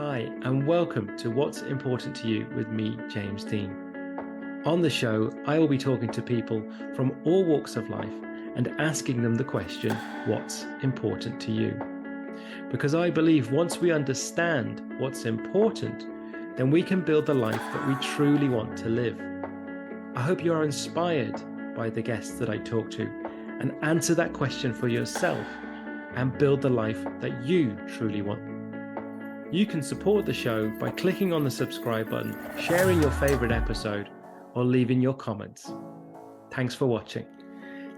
Hi, and welcome to What's Important to You with me, James Dean. On the show, I will be talking to people from all walks of life and asking them the question, what's important to you? Because I believe once we understand what's important, then we can build the life that we truly want to live. I hope you are inspired by the guests that I talk to and answer that question for yourself and build the life that you truly want. You can support the show by clicking on the subscribe button, sharing your favorite episode, or leaving your comments. Thanks for watching.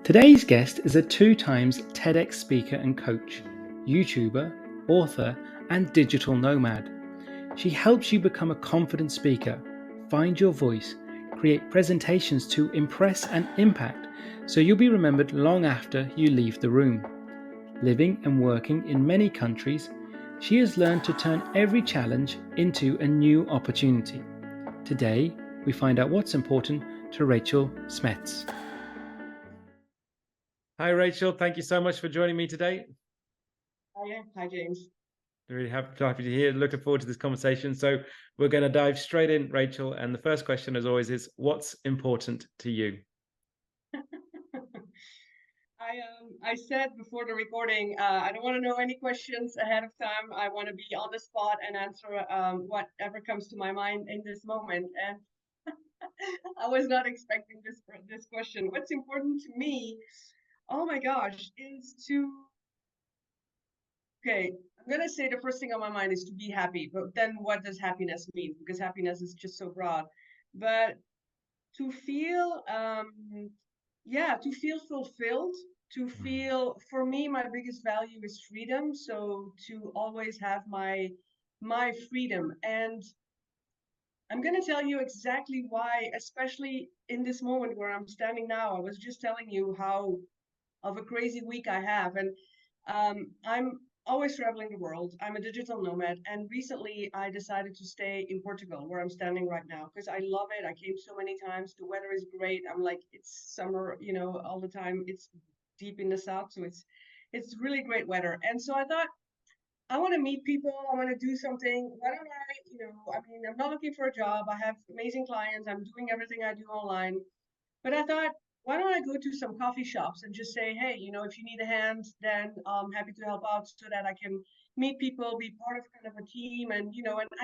Today's guest is a 2 times TEDx speaker and coach, YouTuber, author, and digital nomad. She helps you become a confident speaker, find your voice, create presentations to impress and impact, so you'll be remembered long after you leave the room. Living and working in many countries, she has learned to turn every challenge into a new opportunity. Today, we find out what's important to Rachel Smets. Hi, Rachel. Thank you so much for joining me today. Hi, James. Really happy to hear. Looking forward to this conversation. So we're going to dive straight in, Rachel. And the first question, as always, is what's important to you? I said before the recording, I don't want to know any questions ahead of time. I want to be on the spot and answer whatever comes to my mind in this moment. And I was not expecting this question. What's important to me? Oh my gosh, is to. Okay, I'm gonna say the first thing on my mind is to be happy. But then, what does happiness mean? Because happiness is just so broad. But to feel, to feel fulfilled, to feel, for me, my biggest value is freedom. So to always have my freedom. And I'm going to tell you exactly why, especially in this moment where I'm standing now. I was just telling you how of a crazy week I have. And I'm always traveling the world. I'm a digital nomad. And recently I decided to stay in Portugal, where I'm standing right now, because I love it. I came so many times. The weather is great. I'm like, it's summer, all the time. It's deep in the south. So it's really great weather. And so I thought, I want to meet people. I want to do something. Why don't I'm not looking for a job. I have amazing clients. I'm doing everything I do online. But I thought, why don't I go to some coffee shops and just say, hey, if you need a hand, then I'm happy to help out so that I can meet people, be part of kind of a team. And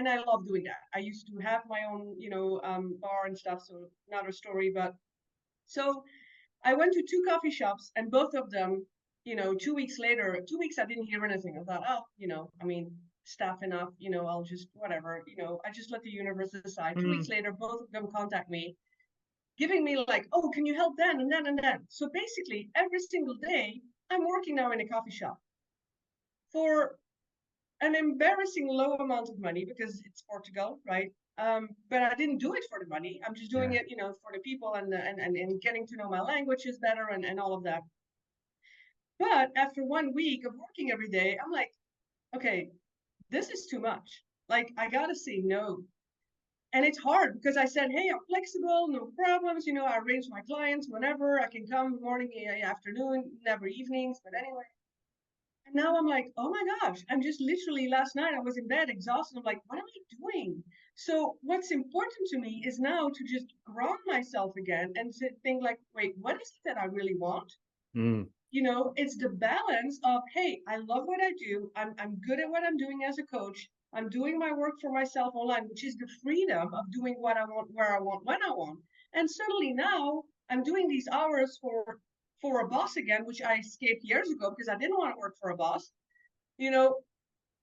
I love doing that. I used to have my own, bar and stuff. So another story. But so I went to 2 coffee shops and both of them, 2 weeks later, 2 weeks, I didn't hear anything. I thought, staff enough, I'll just, whatever, I just let the universe decide. 2 weeks later, both of them contact me, giving me like, oh, can you help then and then and then? So basically, every single day, I'm working now in a coffee shop for an embarrassing low amount of money because it's Portugal, right? But I didn't do it for the money. I'm just doing it, for the people and getting to know my languages better and all of that. But after 1 week of working every day, I'm like, okay, this is too much. Like, I gotta say no. And it's hard because I said, hey, I'm flexible, no problems. I arrange my clients whenever I can come, morning, afternoon, never evenings. But anyway, and now I'm like, oh my gosh, I'm just literally last night I was in bed exhausted. I'm like, what am I doing? So what's important to me is now to just ground myself again and to think like, wait, what is it that I really want? It's the balance of, hey, I love what I do. I'm good at what I'm doing as a coach. I'm doing my work for myself online, which is the freedom of doing what I want, where I want, when I want. And suddenly now I'm doing these hours for a boss again, which I escaped years ago because I didn't want to work for a boss.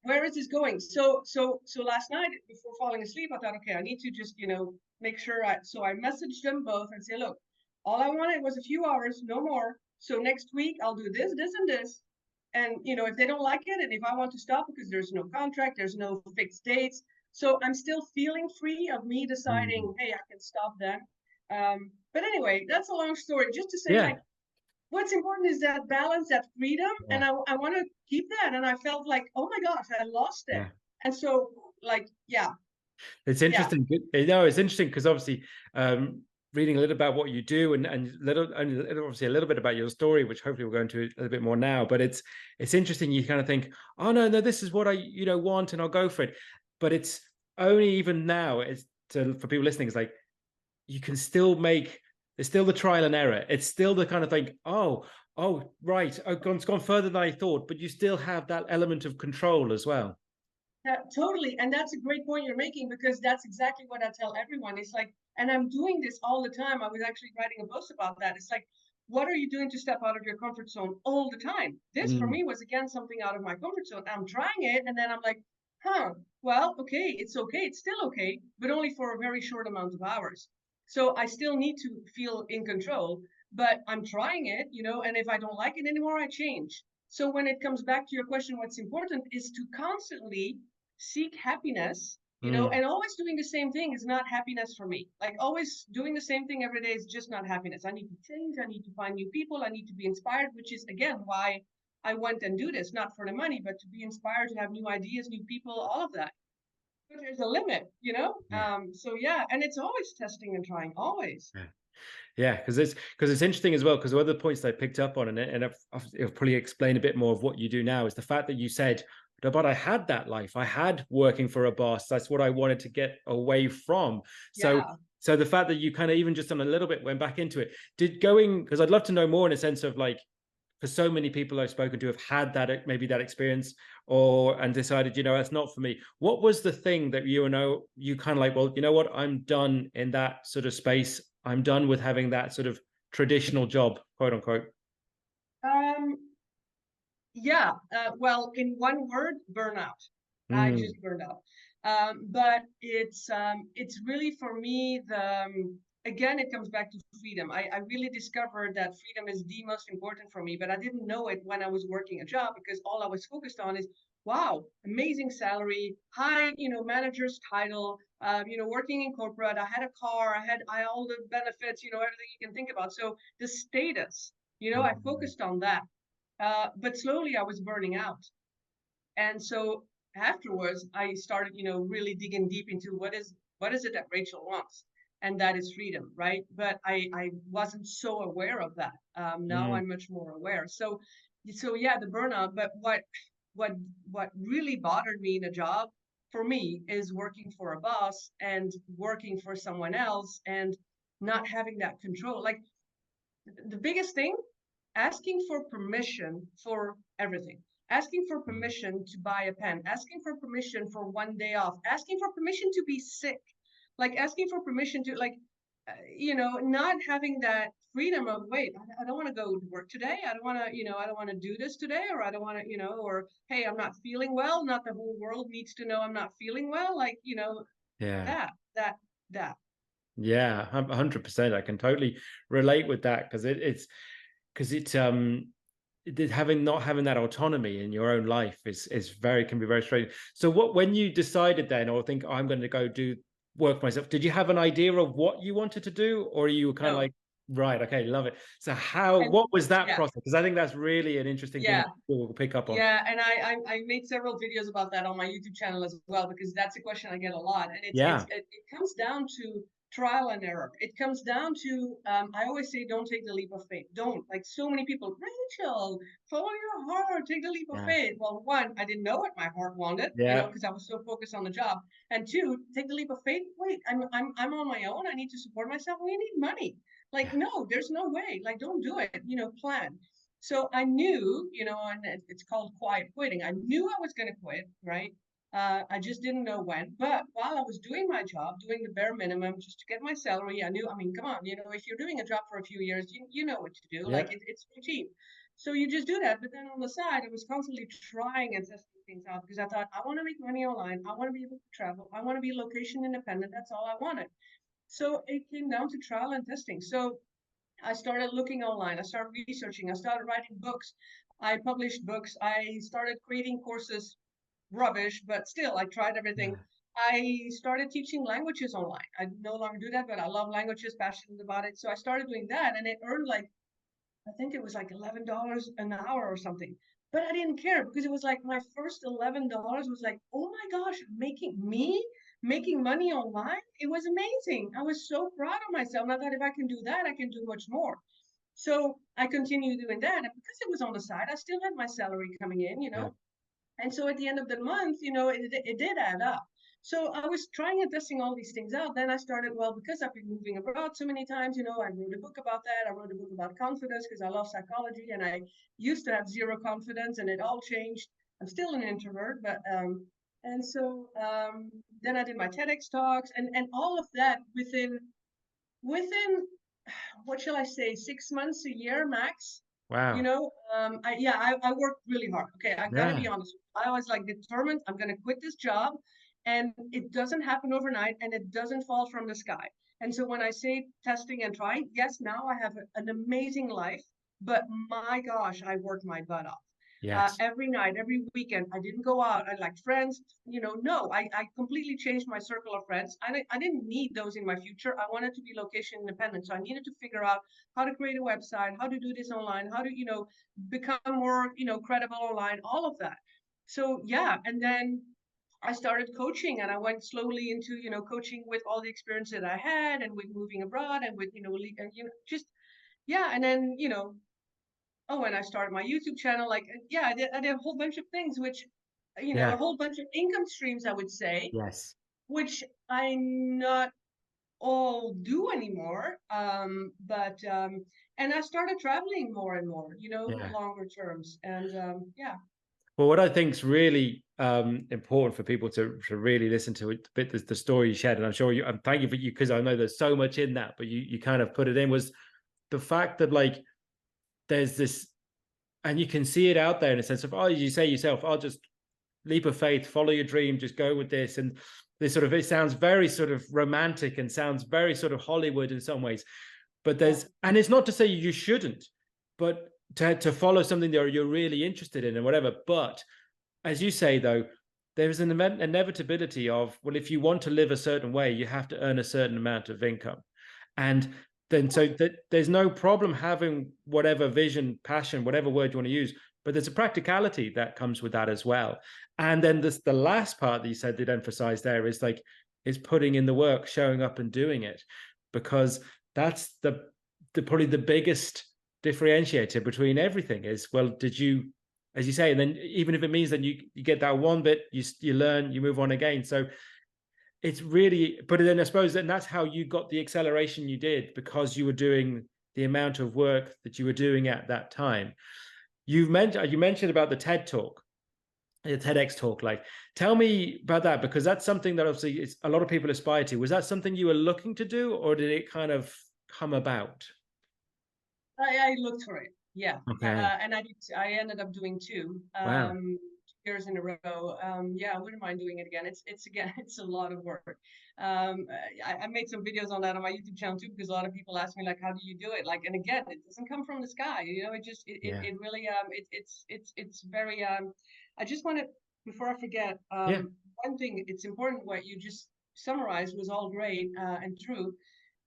Where is this going? So last night before falling asleep, I thought, okay, I need to just, make sure so I messaged them both and say, look, all I wanted was a few hours, no more. So next week I'll do this, this, and this. And if they don't like it, and if I want to stop because there's no contract, there's no fixed dates. So I'm still feeling free of me deciding, hey, I can stop then. But anyway, that's a long story. Just to say, like, what's important is that balance, that freedom, and I want to keep that. And I felt like, oh my gosh, I lost it. And so, like, it's interesting. It's interesting because obviously reading a little about what you do and obviously a little bit about your story, which hopefully we'll go into a little bit more now. But it's interesting. You kind of think, oh no, this is what I want, and I'll go for it. but it's only even now, it's for people listening, it's like you can still make, it's still the trial and error. It's still the kind of thing, oh, right, it's gone further than I thought, but you still have that element of control as well. Totally. And that's a great point you're making, because that's exactly what I tell everyone. It's like, and I'm doing this all the time. I was actually writing a post about that. It's like, what are you doing to step out of your comfort zone all the time? This for Mm, me was again something out of my comfort zone. I'm trying it, and then I'm like, well, okay, it's okay. It's still okay, but only for a very short amount of hours. So I still need to feel in control, but I'm trying it, and if I don't like it anymore, I change. So when it comes back to your question, what's important is to constantly seek happiness, mm. and always doing the same thing is not happiness for me. Like always doing the same thing every day is just not happiness. I need to change. I need to find new people. I need to be inspired, which is again why I went and do this, not for the money, but to be inspired, to have new ideas, new people, all of that. But there's a limit. Yeah. So yeah, and it's always testing and trying, always. Yeah. Yeah, because it's interesting as well. Because one of the points that I picked up on, and I'll probably explain a bit more of what you do now, is the fact that you said, "But I had that life. I had working for a boss. That's what I wanted to get away from." So, Yeah. so the fact that you kind of even just on a little bit went back into it, did going, because I'd love to know more in a sense of like, for so many people I've spoken to have had that, maybe that experience, or and decided, that's not for me. What was the thing that you kind of like, well, you know what, I'm done in that sort of space. I'm done with having that sort of traditional job, quote unquote. Um, Yeah, well, in one word, burnout. I Mm, just burned out. But it's really for me again it comes back to freedom. I really discovered that freedom is the most important for me, but I didn't know it when I was working a job, because all I was focused on is wow, amazing salary, high, manager's title, working in corporate. I had a car, I had all the benefits, everything you can think about. So the status, I mm, focused on that, but slowly I was burning out. And so afterwards, I started, really digging deep into what is it that Rachel wants, and that is freedom, right? But I wasn't so aware of that. Now mm, I'm much more aware. So yeah, the burnout. But what what really bothered me in a job for me is working for a boss and working for someone else and not having that control. Like the biggest thing, asking for permission for everything, asking for mm. permission to buy a pen, asking for permission for one day off, asking for permission to be sick, like asking for permission to not having that freedom of, wait, I don't want to go to work today, I don't want to, I don't want to do this today, or I don't want to, or hey, I'm not feeling well, not the whole world needs to know I'm not feeling well, like, Yeah. that. Yeah, 100%. I can totally relate with that because having not having that autonomy in your own life is very can be very strange. So what when you decided then, or think, oh, I'm going to go do work for myself, did you have an idea of what you wanted to do, or you were kind of No. like, right, okay, love it. So And what was that yeah, process? Because I think that's really an interesting thing yeah. that people will pick up on. Yeah, and I made several videos about that on my YouTube channel as well, because that's a question I get a lot, and Yeah, it comes down to trial and error. It comes down to I always say, don't take the leap of faith. Don't, like so many people, Rachel, follow your heart, take the leap of yeah, faith. Well, one, I didn't know what my heart wanted, yeah, because I was so focused on the job, and two, take the leap of faith. Wait, I'm on my own. I need to support myself. We need money. Like, yeah, no, there's no way. Like, don't do it. Plan. So I knew, and it's called quiet quitting. I knew I was going to quit, right? I just didn't know when. But while I was doing my job, doing the bare minimum just to get my salary, I knew, I mean, come on, if you're doing a job for a few years, you know what to do. Like yeah, it's routine. So you just do that. But then on the side, I was constantly trying and testing things out, because I thought, I want to make money online. I want to be able to travel. I want to be location independent. That's all I wanted. So it came down to trial and testing. So I started looking online. I started researching. I started writing books. I published books. I started creating courses, rubbish, but still, I tried everything. yeah, I started teaching languages online. I no longer do that, but I love languages, passionate about it. So I started doing that, and it earned like, I think it was like $11 an hour or something. But I didn't care, because it was like my first $11 was like, oh my gosh, making money online. It was amazing. I was so proud of myself. And I thought, if I can do that, I can do much more. So I continued doing that. And because it was on the side, I still had my salary coming in. yeah, And so at the end of the month, it did add up. So I was trying and testing all these things out. Then I started, well, because I've been moving abroad so many times, I wrote a book about that. I wrote a book about confidence because I love psychology, and I used to have zero confidence, and it all changed. I'm still an introvert, but and so then I did my TEDx talks, and all of that within what shall I say, 6 months, a year max. Wow. I worked really hard. Okay, I gotta Yeah. be honest. I was like determined, I'm gonna quit this job, and it doesn't happen overnight, and it doesn't fall from the sky. And so when I say testing and trying, yes, now I have an amazing life, but my gosh, I worked my butt off. Yes. Every night, every weekend, I didn't go out. I like friends, no, I completely changed my circle of friends. I didn't need those in my future. I wanted to be location independent. So I needed to figure out how to create a website, how to do this online, how to, become more, credible online, all of that. So yeah, and then I started coaching, and I went slowly into, coaching with all the experience that I had, and with moving abroad, and with, and, just, yeah. And then, oh, and I started my YouTube channel. Like, yeah, I did a whole bunch of things, which, a Yeah. whole bunch of income streams, I would say, Yes. which I'm not all do anymore. And I started traveling more and more, Yeah. longer terms. And yeah. Well, what I think is really important for people to really listen to it, bit the story you shared, and I'm sure I'm thank you for you, because I know there's so much in that, but you kind of put it in, was the fact that, like, there's this, and you can see it out there in a sense of, oh, you say yourself, I'll just leap of faith, follow your dream, just go with this. And this sort of, it sounds very sort of romantic and sounds very sort of Hollywood in some ways, but there's, and it's not to say you shouldn't, but to follow something that you're really interested in and whatever. But as you say, though, there is an inevitability of, well, if you want to live a certain way, you have to earn a certain amount of income. And then so that there's no problem having whatever vision, passion, whatever word you want to use, but there's a practicality that comes with that as well. And then the last part that you said did emphasize there is like, is putting in the work, showing up and doing it, because that's the probably the biggest differentiator between everything is, well, did you, as you say, and then even if it means that you get that one bit, you learn, you move on again. So it's really, but then I suppose then that's how you got the acceleration you did, because you were doing the amount of work that you were doing at that time. You mentioned about the TED talk, the TEDx talk. Like, tell me about that, because that's something that obviously it's, a lot of people aspire to. Was that something you were looking to do, or did it kind of come about? I looked for it. Yeah. Okay. And I ended up doing two, Wow. 2 years in a row. Yeah, I wouldn't mind doing it again. It's again, it's a lot of work. I made some videos on that on my YouTube channel too, because a lot of people ask me, like, how do you do it? Like, and again, it doesn't come from the sky. It just, Yeah. it really, it's very, I just want to, before I forget, Yeah. one thing, it's important what you just summarized was all great, and true.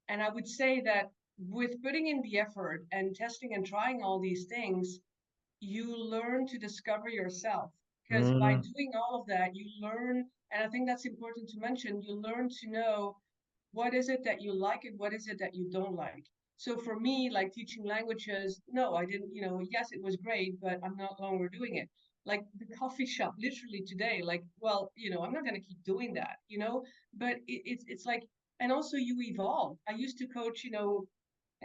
And I would say that with putting in the effort and testing and trying all these things, you learn to discover yourself. Because by Mm, doing all of that, you learn, and I think that's important to mention, you learn to know what is it that you like and what is it that you don't like. So for me, like teaching languages, no, I didn't, yes, it was great, but I'm not longer doing it. Like the coffee shop, literally today, like, well, I'm not going to keep doing that, but it's like, and also you evolve. I used to coach,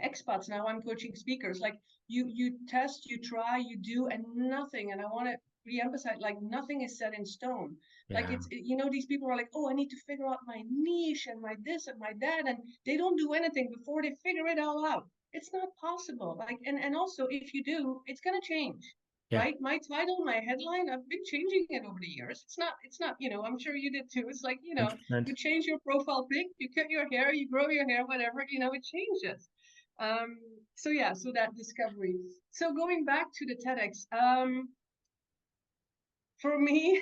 expats. Now I'm coaching speakers. Like you test, you try, you do, and nothing. And I want to re-emphasize, like nothing is set in stone. Like yeah. these people are like, oh, I need to figure out my niche and my this and my that, and they don't do anything before they figure it all out. It's not possible. Like, and also if you do, it's gonna change. Yeah. Right, my title, my headline, I've been changing it over the years. It's not, I'm sure you did too. It's like, 100%. you change your profile pic, you cut your hair, you grow your hair, whatever, it changes. Um, so yeah, so that discovery. So going back to the TEDx, for me,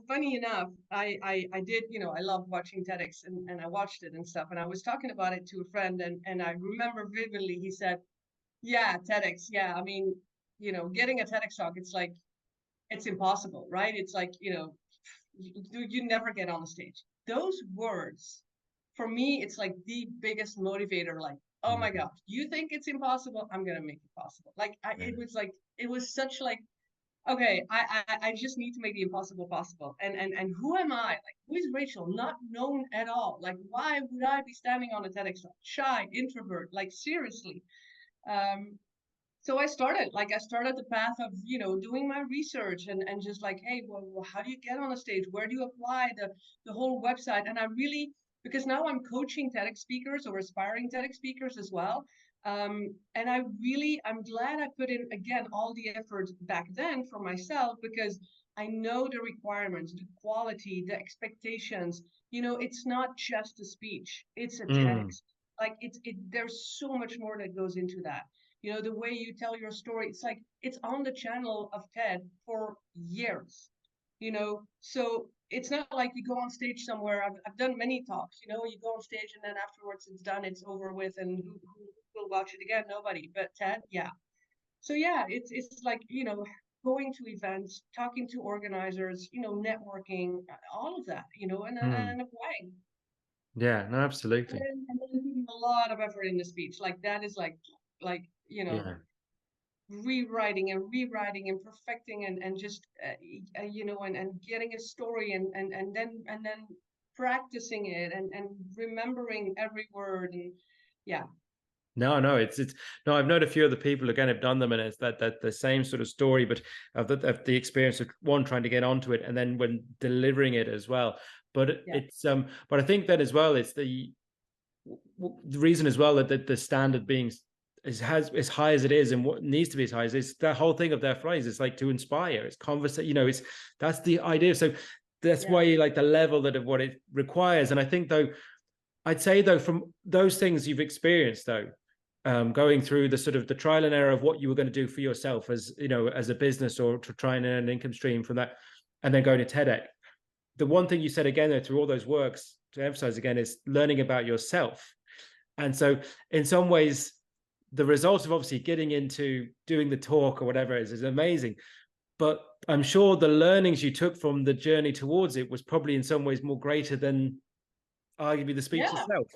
funny enough, I did, I love watching TEDx, and I watched it and stuff. And I was talking about it to a friend, and I remember vividly, he said, yeah, TEDx. Yeah. I mean, getting a TEDx talk, it's like, it's impossible, right? It's like, you never get on the stage. Those words, for me, it's like the biggest motivator. Like, oh my Mm, God, you think it's impossible? I'm gonna make it possible. Like, yeah. it was such like okay, I just need to make the impossible possible. And who am I? Like, who is Rachel? Not known at all. Like, why would I be standing on a TEDx talk? Shy, introvert, like seriously. Um, so I started the path of, doing my research and just like, hey, well, how do you get on a stage? Where do you apply the whole website? And I really, because now I'm coaching TEDx speakers or aspiring TEDx speakers as well. And I'm glad I put in again all the effort back then for myself, because I know the requirements, the quality, the expectations. It's not just a speech; it's a Mm, TEDx. Like there's so much more that goes into that. The way you tell your story, it's like it's on the channel of TED for years. So it's not like you go on stage somewhere. I've done many talks. You go on stage and then afterwards it's done, it's over with, and who will watch it again? Nobody. But TED, yeah. So yeah, it's like, going to events, talking to organizers, networking, all of that, mm. and applying. Yeah, no, absolutely. And then putting a lot of effort in the speech. Like that is like Yeah. rewriting and perfecting and just and getting a story and then practicing it and remembering every word. And yeah. No, no, it's no. I've known a few other people again have done them, and it's that the same sort of story, but of the experience of one trying to get onto it, and then when delivering it as well. But Yeah. but I think that as well, it's the reason as well that the standard being as high as it is, and what needs to be as high as is the whole thing of their phrase. It's like to inspire. It's conversation. It's that's the idea. So that's Yeah. why you like the level that of what it requires. And I think though, I'd say though, from those things you've experienced though, going through the sort of the trial and error of what you were going to do for yourself as as a business or to try and earn an income stream from that, and then going to TEDx. The one thing you said again though through all those works to emphasize again is learning about yourself. And so in some ways, the results of obviously getting into doing the talk or whatever it is amazing. But I'm sure the learnings you took from the journey towards it was probably in some ways more greater than arguably the speech Yeah. itself.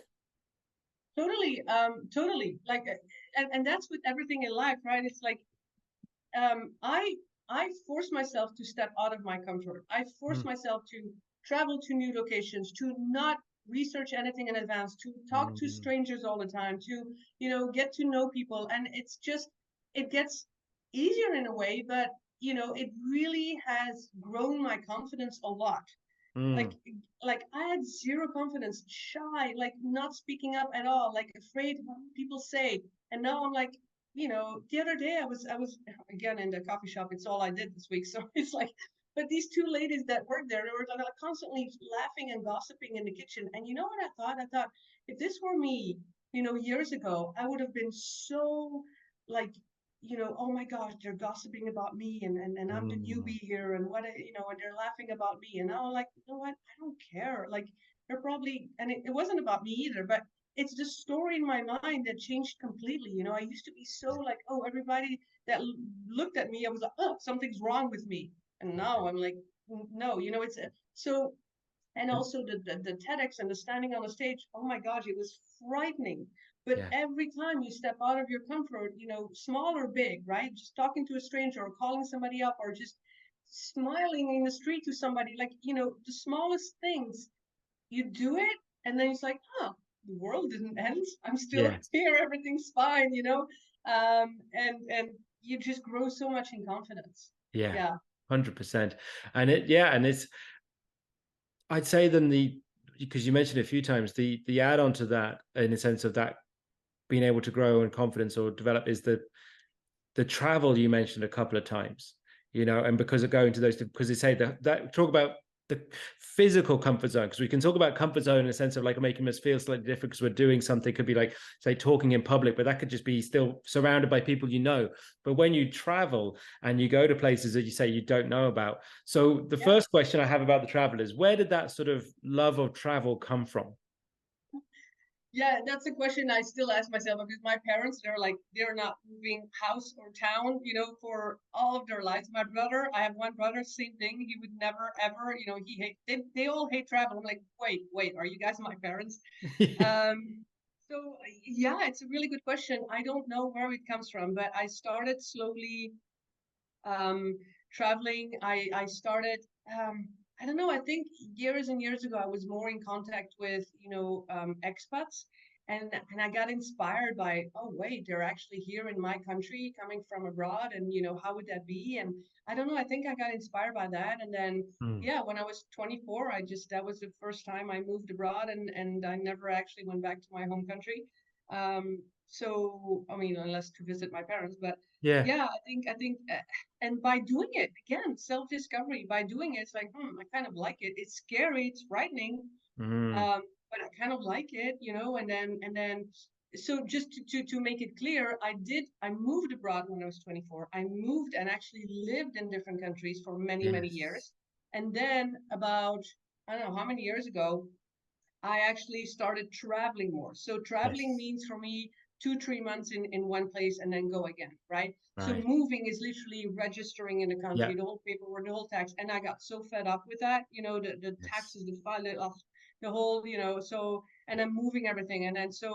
Totally. Like, and that's with everything in life, right? It's like, I force myself to step out of my comfort. I force Mm, myself to travel to new locations, to not research anything in advance, to talk to mm, strangers all the time, to get to know people. And it's just, it gets easier in a way, but it really has grown my confidence a lot. like mm, like I had zero confidence, shy, like not speaking up at all, like afraid of what people say. And now I'm like, the other day I was again in the coffee shop. It's all I did this week. So it's like, but these two ladies that worked there, they were like constantly laughing and gossiping in the kitchen. And you know what I thought, if this were me, years ago, I would have been so like, oh my gosh, they're gossiping about me, and I'm the mm. newbie here, and and they're laughing about me. And now I'm like, you know what? I don't care. Like, they're probably, and it wasn't about me either, but it's the story in my mind that changed completely. I used to be so like, oh, everybody that looked at me, I was like, oh, something's wrong with me. And now I'm like, no, it's so. And also the TEDx and the standing on the stage, oh my gosh, it was frightening. But Yeah. every time you step out of your comfort, small or big, right? Just talking to a stranger or calling somebody up or just smiling in the street to somebody, like, the smallest things, you do it, and then it's like, huh, the world didn't end. I'm still Yeah. here, everything's fine. And you just grow so much in confidence. Yeah. Yeah. 100%. And it's I'd say then because you mentioned it a few times, the add-on to that in the sense of that being able to grow in confidence or develop is the travel you mentioned a couple of times, and because of going to those, because they say that talk about the physical comfort zone, because we can talk about comfort zone in a sense of like making us feel slightly different because we're doing something. It could be like, say, talking in public, but that could just be still surrounded by people. But when you travel and you go to places that you say you don't know about. So the Yeah. first question I have about the travel is, where did that sort of love of travel come from? Yeah, that's a question I still ask myself, because my parents, they're not moving house or town, for all of their lives. My brother, I have one brother, same thing. He would never ever, they all hate travel. I'm like, wait, are you guys my parents? Um, so yeah, it's a really good question. I don't know where it comes from, but I started slowly um traveling. I started. I don't know. I think years and years ago, I was more in contact with expats, and I got inspired by, oh wait, they're actually here in my country, coming from abroad, and how would that be? And I don't know. I think I got inspired by that, and then Mm. yeah, when I was 24, that was the first time I moved abroad, and I never actually went back to my home country. So I mean, unless to visit my parents, but Yeah. yeah, I think and by doing it again, self-discovery, by doing it, it's like, I kind of like it. It's scary, it's frightening, Mm. um, but I kind of like it, and then so just to make it clear, I moved abroad when I was 24. I moved and actually lived in different countries for many, many Yes. years. And then about, I don't know how many years ago, I actually started traveling more. So traveling Yes. means for me 2, 3 months in one place and then go again, right? So Right. moving is literally registering in the country, Yeah. the whole paperwork, the whole tax. And I got so fed up with that, the Yes. taxes, the file, the whole, so, and then moving everything. And then so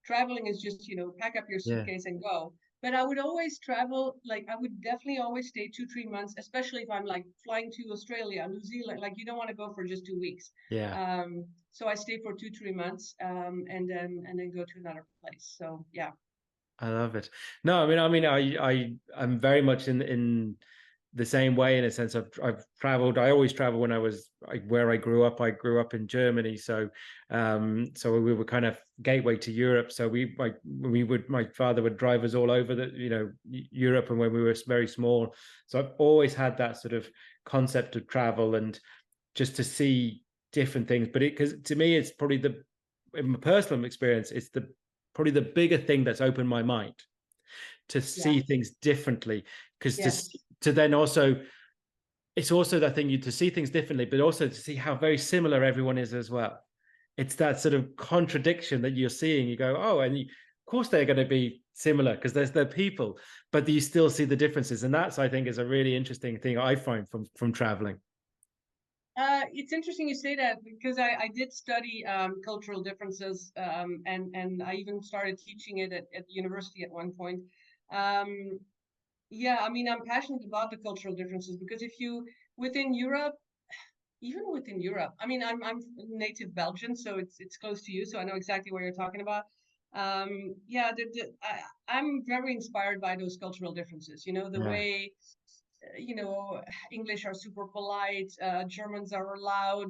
traveling is just, pack up your Yeah. suitcase and go. But I would always travel, like I would definitely always stay 2, 3 months, especially if I'm like flying to Australia, New Zealand. Like you don't want to go for just 2 weeks. Yeah. So I stay for 2, 3 months, and then go to another place. So yeah. I love it. No, I'm very much in the same way, in a sense. I've traveled. I always travel when where I grew up. I grew up in Germany, so we were kind of gateway to Europe. So my father would drive us all over Europe, and when we were very small. So I've always had that sort of concept of travel and just to see different things. But because to me, it's probably in my personal experience, it's probably the bigger thing that's opened my mind to Yeah. see things differently. Because Yes. to then also, it's also that thing, you to see things differently, but also to see how very similar everyone is as well. It's that sort of contradiction that you're seeing. You go, oh, and of course they're going to be similar because they're people, but you still see the differences, and that's, I think, is a really interesting thing I find from traveling. It's interesting you say that because I did study cultural differences, and I even started teaching it at university at one point. Um, yeah, I mean, I'm passionate about the cultural differences because if you within Europe, even within Europe, I mean, I'm native Belgian, so it's close to you, so I know exactly what you're talking about. Yeah, I'm very inspired by those cultural differences. The Yeah. way you know, English are super polite, Germans are loud,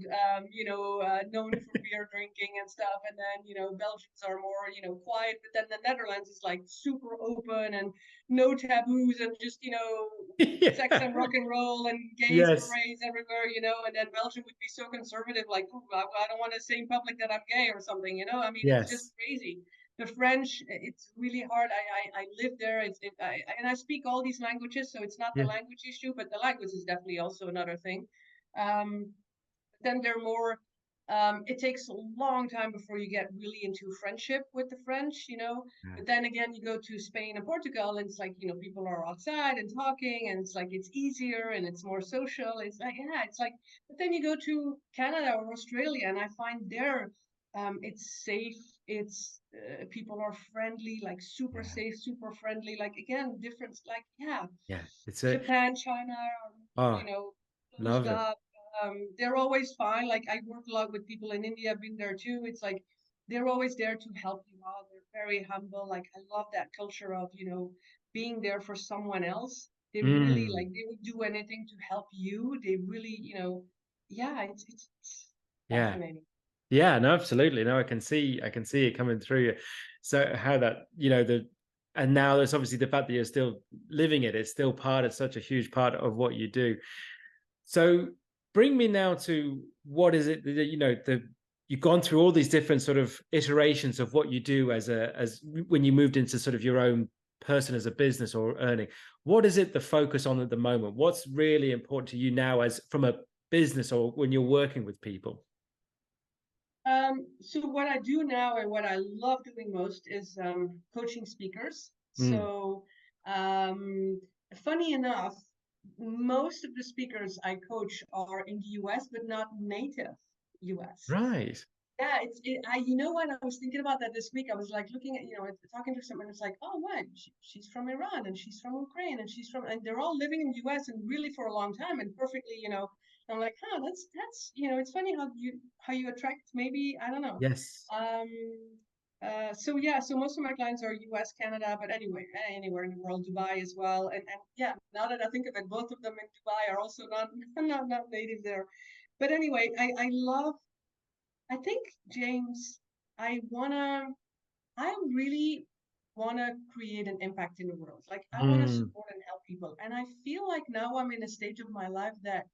known for beer drinking and stuff, and then Belgians are more quiet. But then the Netherlands is like super open and no taboos and just sex Yeah. and rock and roll and gays Yes. parades everywhere, and then Belgium would be so conservative, like, "Ooh, I don't want to say in public that I'm gay or something. I mean, it's just Yes. crazy. The French, it's really hard. I live there. And I speak all these languages, so it's not the Yeah. language issue, but the language is definitely also another thing. Um, then they're more. It takes a long time before you get really into friendship with the French. Yeah. But then again, you go to Spain and Portugal, and it's like people are outside and talking, and it's like it's easier and it's more social. It's like yeah, it's like. But then you go to Canada or Australia, and I find there, it's safe. It's people are friendly, like super Yeah. safe, super friendly. Like again, difference. Like yeah, Yeah. It's a Japan, China are oh, you know closed love it. up. They're always fine. Like I work a lot with people in India. I've been there too. It's like they're always there to help you out. They're very humble. Like I love that culture of being there for someone else. They really like Mm. they would do anything to help you. They really yeah. It's Yeah. fascinating. Yeah, no, absolutely. No, I can see it coming through you. So how that, and now there's obviously the fact that you're still living it. It's still part of such a huge part of what you do. So bring me now to what is it that, you've gone through all these different sort of iterations of what you do as when you moved into sort of your own person as a business or earning. What is it the focus on at the moment? What's really important to you now as from a business or when you're working with people? So what I do now and what I love doing most is coaching speakers. Mm. So funny enough, most of the speakers I coach are in the US, but not native US. Right. Yeah, you know what? I was thinking about that this week. I was like looking at, talking to someone. It's like, oh, what? She's from Iran and she's from Ukraine and and they're all living in the US and really for a long time and perfectly, I'm like, that's, it's funny how you attract maybe, I don't know. Yes. Um, so yeah, so most of my clients are US, Canada, but anyway, anywhere in the world, Dubai as well. And yeah, now that I think of it, both of them in Dubai are also not, not native there. But anyway, I think, James, I wanna, I really wanna create an impact in the world. Like I wanna Mm, support and help people. And I feel like now I'm in a stage of my life that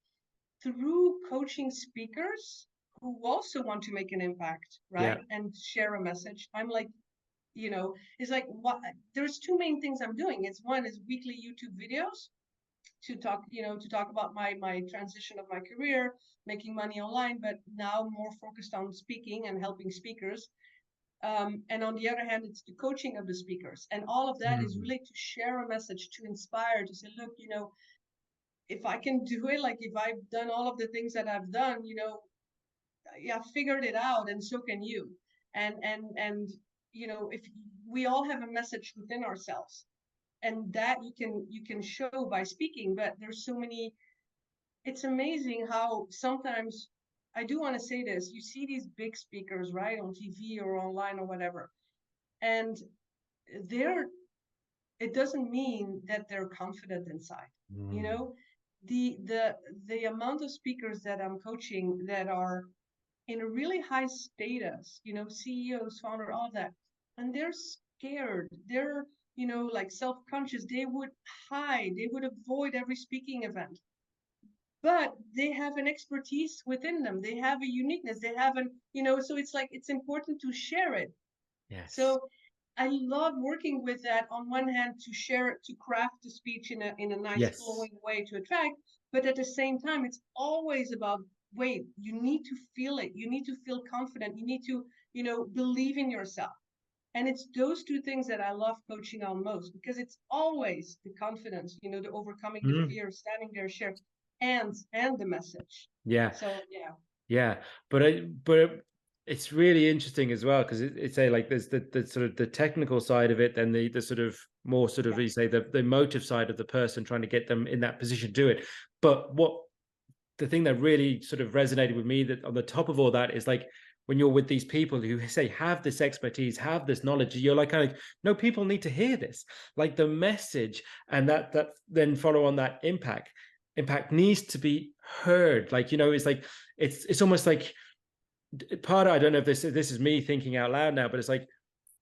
through coaching speakers who also want to make an impact, yeah. right? And share a message. I'm like, it's like what there's two main things I'm doing. It's one is weekly YouTube videos to talk about my transition of my career, making money online, but now more focused on speaking and helping speakers. And on the other hand, it's the coaching of the speakers, and all of that is Mm, really to share a message, to inspire, to say, look, if I can do it, like if I've done all of the things that I've done, yeah, figured it out, and so can you. And if we all have a message within ourselves, and that you can show by speaking, but there's so many. It's amazing how sometimes, I do want to say this, you see these big speakers, right, on TV or online or whatever, and they're it doesn't mean that they're confident inside. You mm, know, the amount of speakers that I'm coaching that are in a really high status, CEOs, founder, all that, and they're scared. They're, like self-conscious. They would hide. They would avoid every speaking event, but they have an expertise within them. They have a uniqueness. They have so it's like it's important to share it. yes. So I love working with that, on one hand, to share it, to craft the speech in a nice Yes. flowing way to attract, but at the same time, it's always about, wait, you need to feel it. You need to feel confident. You need to, believe in yourself. And it's those two things that I love coaching on most, because it's always the confidence, the overcoming the Mm, fear, standing there, share, and the message. yeah. So yeah, Yeah, but it's really interesting as well because it's a like there's the sort of the technical side of it, then the sort of more sort of yeah, you say the emotive side of the person trying to get them in that position to do it. But what the thing that really sort of resonated with me that on the top of all that is like when you're with these people who say have this expertise, have this knowledge, you're like kind of no, people need to hear this, like the message, and that then follow on that impact needs to be heard. Like it's like it's almost like part of, I don't know if this is me thinking out loud now, but it's like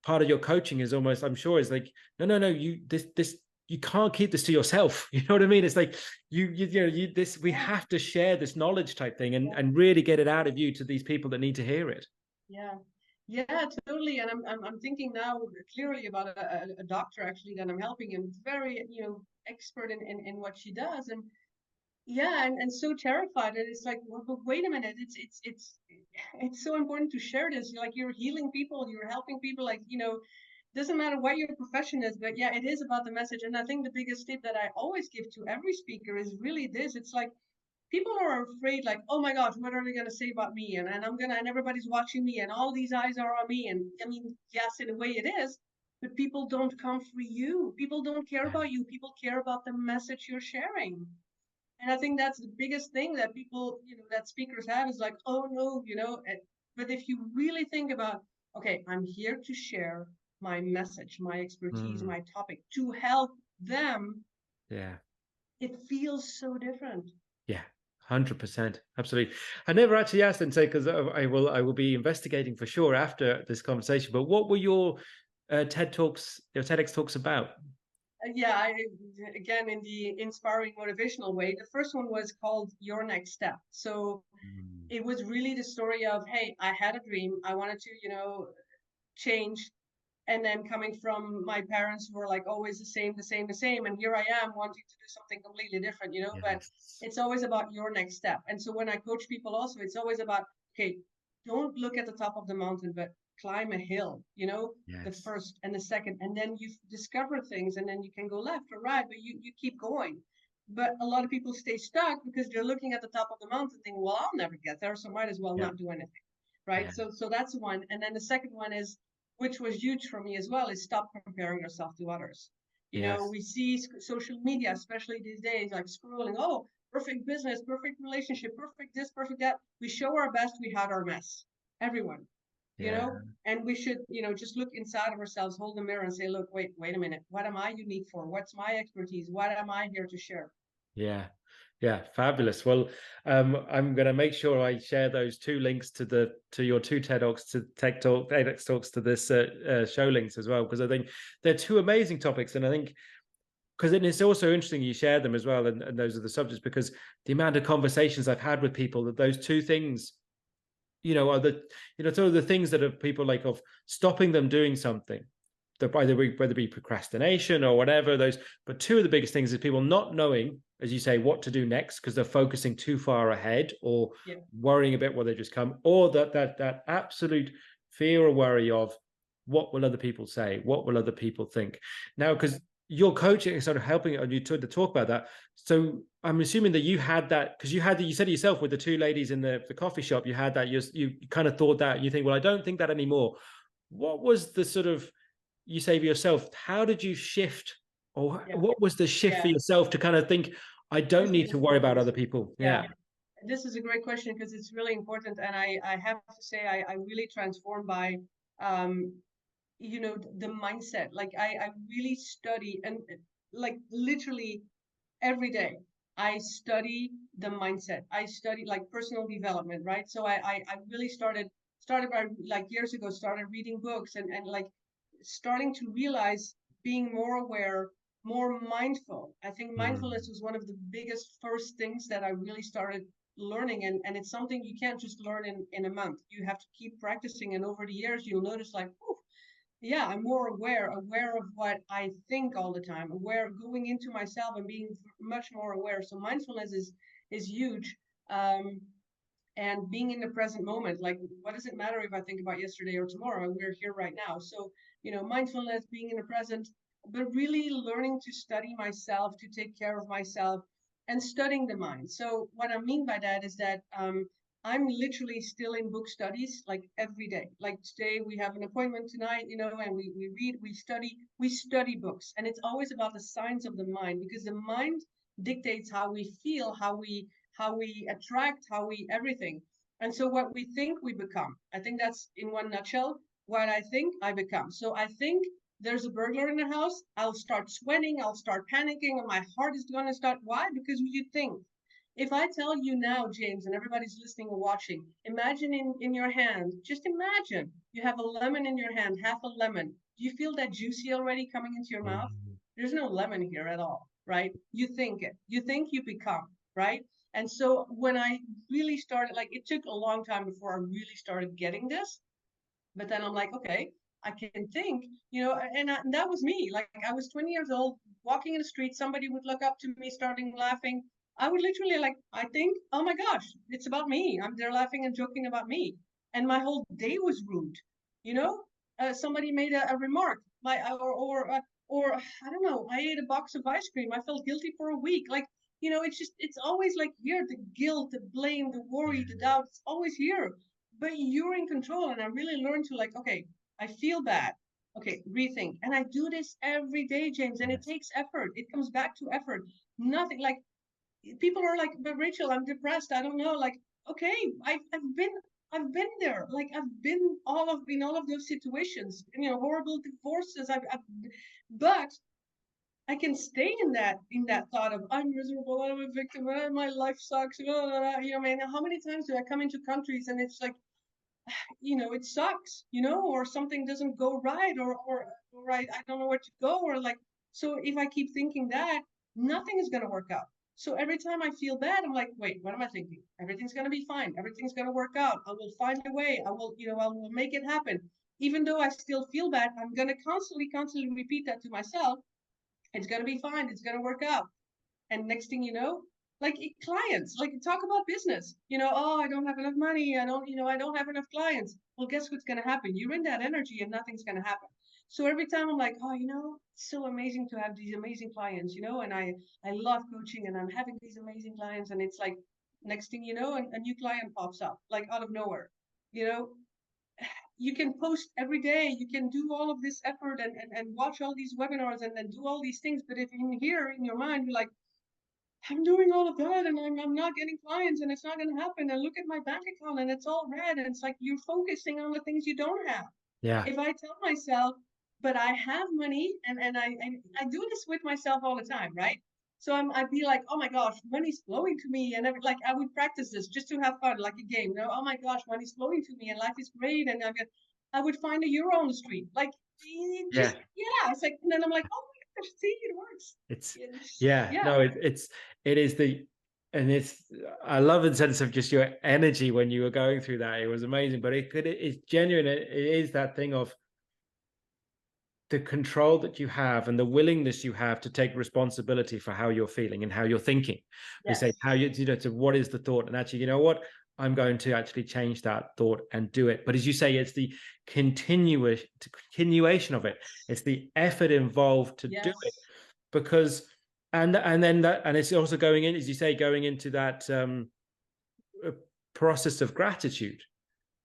part of your coaching is almost, I'm sure, is like no, you this you can't keep this to yourself. You know what I mean? It's like this, we yeah, have to share this knowledge type thing and yeah. really get it out of you to these people that need to hear it. Yeah, yeah, totally. And I'm thinking now clearly about a doctor actually that I'm helping, and very, expert in what she does. And yeah, and so terrified. And it's like, well, but wait a minute, it's so important to share this. Like you're healing people, you're helping people, like, doesn't matter what your profession is, but yeah, it is about the message. And I think the biggest tip that I always give to every speaker is really this. It's like, people are afraid, like, oh my gosh, what are they going to say about me, and everybody's watching me and all these eyes are on me. And I mean, yes, in a way it is, but people don't come for you. People don't care Yeah. about you. People care about the message you're sharing. And I think that's the biggest thing that people, that speakers have, is like, oh no, but if you really think about, okay, I'm here to share my message, my expertise, Mm, my topic, to help them, yeah. it feels so different. Yeah. 100%. Absolutely. I never actually asked and say, because I will be investigating for sure after this conversation, but what were your TED Talks, your TEDx talks about? Yeah, again, in the inspiring motivational way. The first one was called Your Next Step. So Mm, it was really the story of, hey, I had a dream. I wanted to, change. And then coming from my parents who were like always the same, the same, the same. And here I am wanting to do something completely different, but yes. it's always about your next step. And so when I coach people also, it's always about, okay, don't look at the top of the mountain, but climb a hill, the Yes. first and the second, and then you discover things, and then you can go left or right, but you keep going. But a lot of people stay stuck because they're looking at the top of the mountain thinking, well, I'll never get there, so might as well Yeah. not do anything. right? Yeah. So that's one. And then the second one is, which was huge for me as well, is stop comparing yourself to others. You know, Yes. we see social media, especially these days, like scrolling, oh, perfect business, perfect relationship, perfect this, perfect that. We show our best, we hide our mess. Everyone, you Yeah. know, and we should, just look inside of ourselves, hold the mirror and say, look, wait a minute. What am I unique for? What's my expertise? What am I here to share? Yeah. Yeah, fabulous. Well, I'm going to make sure I share those two links to your two TEDx to TEDx talks to this show links as well, because I think they're two amazing topics, and I think because it's also interesting you share them as well, and those are the subjects, because the amount of conversations I've had with people that those two things, are the sort of the things that are people like of stopping them doing something, that whether it be procrastination or whatever those, but two of the biggest things is people not knowing, as you say, what to do next because they're focusing too far ahead or Yeah. worrying about what they just come, or that absolute fear or worry of what will other people say, what will other people think. Now, because your coaching is sort of helping you to talk about that. So I'm assuming that you had that, because you said it yourself with the two ladies in the coffee shop, you had that, you kind of thought that, you think, well, I don't think that anymore. What was the sort of, you say for yourself, how did you shift, or Yeah. what was the shift for Yeah. yourself to kind of think, I don't This is need to worry about important. other people? Yeah. Yeah. This is a great question because it's really important. And I have to say, I really transformed by, um, the mindset. Like I really study and like literally every day I study the mindset. I study like personal development, right? So I really started by like years ago, started reading books and like starting to realize being more aware, more mindful. I think mindfulness Mm. was one of the biggest first things that I really started learning, and it's something you can't just learn in a month. You have to keep practicing, and over the years you'll notice like, oh, yeah, I'm more aware of what I think all the time, aware, going into myself and being much more aware. So mindfulness is huge. Um, and being in the present moment, like what does it matter if I think about yesterday or tomorrow? We're here right now. So, mindfulness, being in the present, but really learning to study myself, to take care of myself, and studying the mind. So what I mean by that is that I'm literally still in book studies like every day. Like today we have an appointment tonight, and we read, we study books. And it's always about the science of the mind, because the mind dictates how we feel, how we attract, how we everything. And so what we think, we become. I think that's in one nutshell. What I think, I become. So I think there's a burglar in the house, I'll start sweating, I'll start panicking, and my heart is going to start. Why? Because you think. If I tell you now, James, and everybody's listening or watching, imagine in your hand, just imagine you have a lemon in your hand, half a lemon. Do you feel that juicy already coming into your mouth? Mm. There's no lemon here at all, right? You think it. You think, you become, right? And so when I really started, like it took a long time before I really started getting this. But then I'm like, okay, I can think, and that was me. Like I was 20 years old, walking in the street, somebody would look up to me, starting laughing. I would literally like, I think, oh my gosh, it's about me. They're laughing and joking about me. And my whole day was ruined. You know, somebody made a remark, or I don't know, I ate a box of ice cream. I felt guilty for a week. Like, it's always like here, the guilt, the blame, the worry, the doubt, it's always here, but you're in control. And I really learned to like, okay, I feel bad. Okay, rethink. And I do this every day, James, and it Yes. takes effort. It comes back to effort. Nothing like people are like, but Rachel, I'm depressed. I don't know. Like, okay, I've been there. Like I've been in all of those situations, horrible divorces. But I can stay in that thought of I'm miserable, I'm a victim, my life sucks. Blah, blah, blah. Man, how many times do I come into countries and it's like, it sucks, or something doesn't go right, or I don't know where to go, or like, so if I keep thinking that, nothing is going to work out. So every time I feel bad, I'm like, wait, what am I thinking? Everything's going to be fine. Everything's going to work out. I will find a way. I will make it happen. Even though I still feel bad, I'm going to constantly repeat that to myself. It's going to be fine. It's going to work out. And next thing you know, like clients, like talk about business, oh, I don't have enough money. I don't have enough clients. Well, guess what's going to happen? You're in that energy and nothing's going to happen. So every time I'm like, oh, it's so amazing to have these amazing clients, and I love coaching and I'm having these amazing clients. And it's like, next thing you know, a new client pops up like out of nowhere. you know, you can post every day, you can do all of this effort and watch all these webinars and do all these things. But if in here in your mind, you're like, I'm doing all of that and I'm not getting clients and it's not going to happen. And look at my bank account and it's all red. And it's like you're focusing on the things you don't have. Yeah. If I tell myself, but I have money, and I do this with myself all the time, right? So I'd be like, oh my gosh, money's flowing to me. And like I would practice this just to have fun, like a game. You know, oh my gosh, money's flowing to me and life is great. And I would find a euro on the street. Like Yeah. just, yeah, it's like, and then I'm like, oh my gosh, see, it works. It's, It's, yeah, yeah. no, it is and it's, I love the sense of just your energy when you were going through that. It was amazing, but it's genuine. It is that thing of the control that you have and the willingness you have to take responsibility for how you're feeling and how you're thinking. We say Yes. how you know, to what is the thought, and actually, you know what, I'm going to actually change that thought and do it. But as you say, it's the continuation of it. It's the effort involved to do it, Yes. because and then that, and it's also going in, as you say, going into that process of gratitude.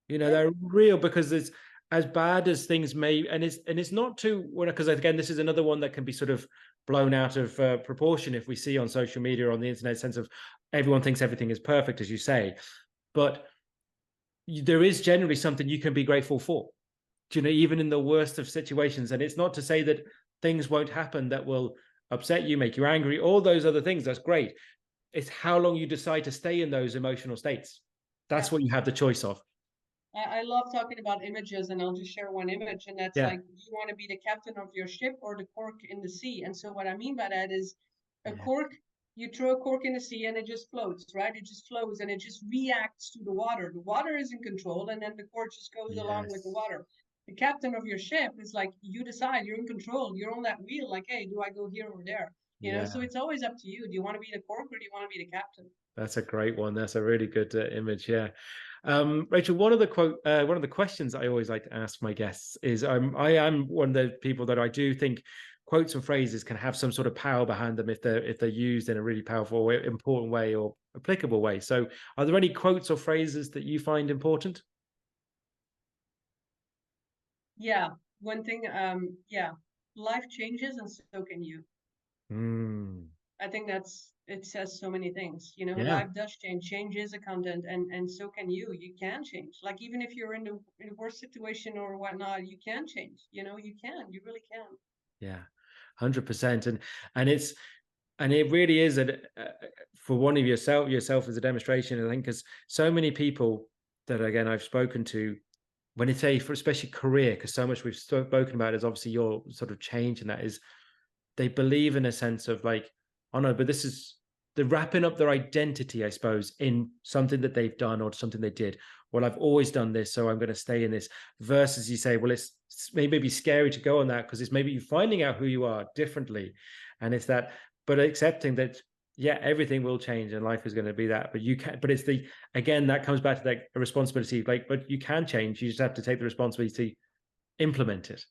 You know, Yeah. they're real, because it's as bad as things may, and it's not too, because again, this is another one that can be sort of blown out of proportion if we see on social media or on the internet, sense of everyone thinks everything is perfect, as you say, but there is generally something you can be grateful for, you know, even in the worst of situations. And it's not to say that things won't happen that will upset you, make you angry, all those other things. That's great. It's how long you decide to stay in those emotional states. That's Yeah. what you have the choice of. I love talking about images, and I'll just share one image, and that's Yeah. like, do you want to be the captain of your ship or the cork in the sea? And so what I mean by that is a Yeah. cork, you throw a cork in the sea and it just floats, right? It just flows and it just reacts to the water. The water is in control, and then the cork just goes along with the Yes. water. The captain of your ship is like, you decide, you're in control, you're on that wheel, like, hey, do I go here or there? You know, Yeah. so it's always up to you. Do you want to be the cork or do you want to be the captain? That's a great one. That's a really good image. Yeah. Rachel, one of the questions I always like to ask my guests is, I am one of the people that I do think quotes and phrases can have some sort of power behind them if they're used in a really powerful way, important way, or applicable way. So, are there any quotes or phrases that you find important? Yeah, one thing, yeah, life changes and so can you. Mm, I think it says so many things. You know, yeah. life does change. Change is a content, and so can you. You can change. Like even if you're in a worse situation or whatnot, you can change. You know, you can. You really can. Yeah. 100%. And it's, and it really is for one of yourself as a demonstration, I think, because so many people that, again, I've spoken to, when it's a, for especially career, because so much we've spoken about is obviously your sort of change, and that is, they believe in a sense of like, oh no, but this is, they're wrapping up their identity, I suppose, in something that they've done or something they did. Well, I've always done this, so I'm going to stay in this. Versus you say, well, it's maybe scary to go on that, because it's maybe you finding out who you are differently, and it's that, but accepting that, yeah, everything will change and life is going to be that, but you can, but it's the, again, that comes back to that responsibility, like, but you can change, you just have to take the responsibility to implement it.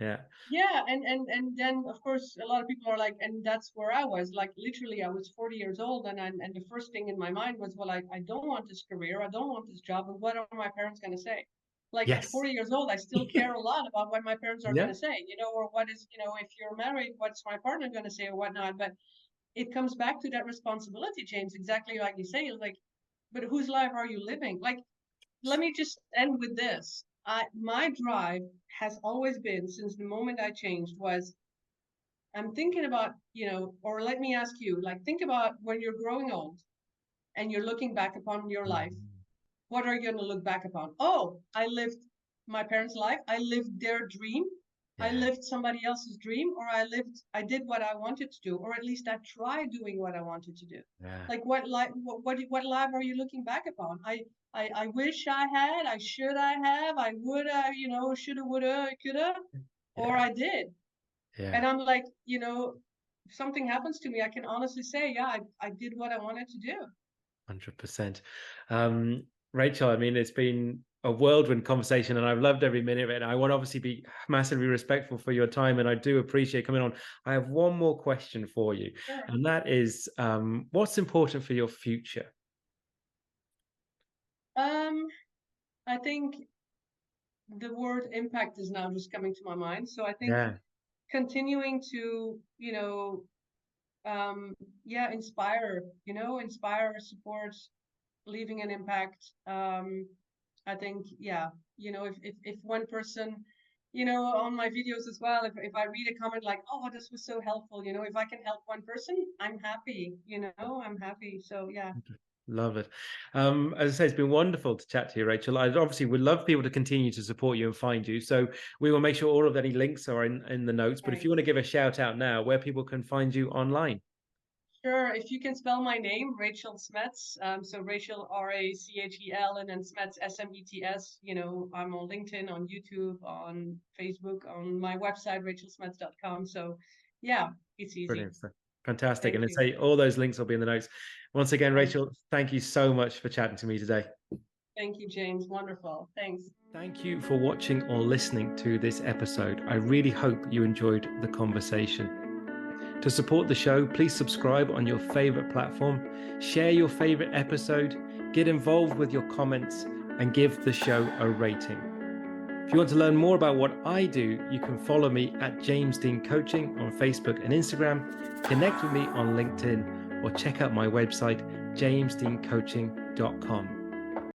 Yeah. Yeah, and then of course a lot of people are like, and that's where I was. Like literally, I was 40 years old, and the first thing in my mind was, well, I don't want this career, I don't want this job, but what are my parents going to say? Like at Yes. 40 years old, I still care a lot about what my parents are going Yeah. to say, you know, or what is, you know, if you're married, what's my partner going to say or whatnot. But it comes back to that responsibility, James, exactly like you say. Like, but whose life are you living? Like, let me just end with this. My drive has always been, since the moment I changed, was I'm thinking about, you know, or let me ask you, like, think about when you're growing old and you're looking back upon your life. Mm. What are you going to look back upon? Oh, I lived my parents' life. I lived their dream. I Yeah. lived somebody else's dream, or I did what I wanted to do, or at least I tried doing what I wanted to do. Yeah. Like what life, what life are you looking back upon? I wish I had, I have, I would, you know, shoulda, woulda, coulda, or Yeah. I did. Yeah. And I'm like, you know, if something happens to me, I can honestly say, yeah, I did what I wanted to do. 100%. Rachel, I mean, it's been a whirlwind conversation and I've loved every minute of it. And I want to obviously be massively respectful for your time, and I do appreciate coming on. I have one more question for you, Sure. and that is, what's important for your future? Um, I think the word impact is now just coming to my mind. So I think Yeah, continuing to, inspire, inspire, support, leaving an impact. I think, if one person, on my videos as well, if I read a comment like, oh, this was so helpful, if I can help one person, I'm happy, I'm happy. So yeah. love it. As I say, it's been wonderful to chat to you, Rachel. I obviously would love people to continue to support you and find you. So we will make sure all of any links are in the notes. But if you Thanks. want to give a shout out now where people can find you online. Sure, if you can spell my name, Rachel Smets. So Rachel RACHEL and then Smets SMETS. I'm on LinkedIn, on YouTube, on Facebook, on my website, rachelsmets.com. So yeah, it's easy. Brilliant. Fantastic. Thank And I you. say all those links will be in the notes. Once again, Thank Rachel, thank you so much for chatting to me today. thank you, James. Wonderful. Thanks. Thank you for watching or listening to this episode. I really hope you enjoyed the conversation. To support the show, please subscribe on your favorite platform, share your favorite episode, get involved with your comments, and give the show a rating. If you want to learn more about what I do, you can follow me at James Dean Coaching on Facebook and Instagram, connect with me on LinkedIn, or check out my website, jamesdeancoaching.com.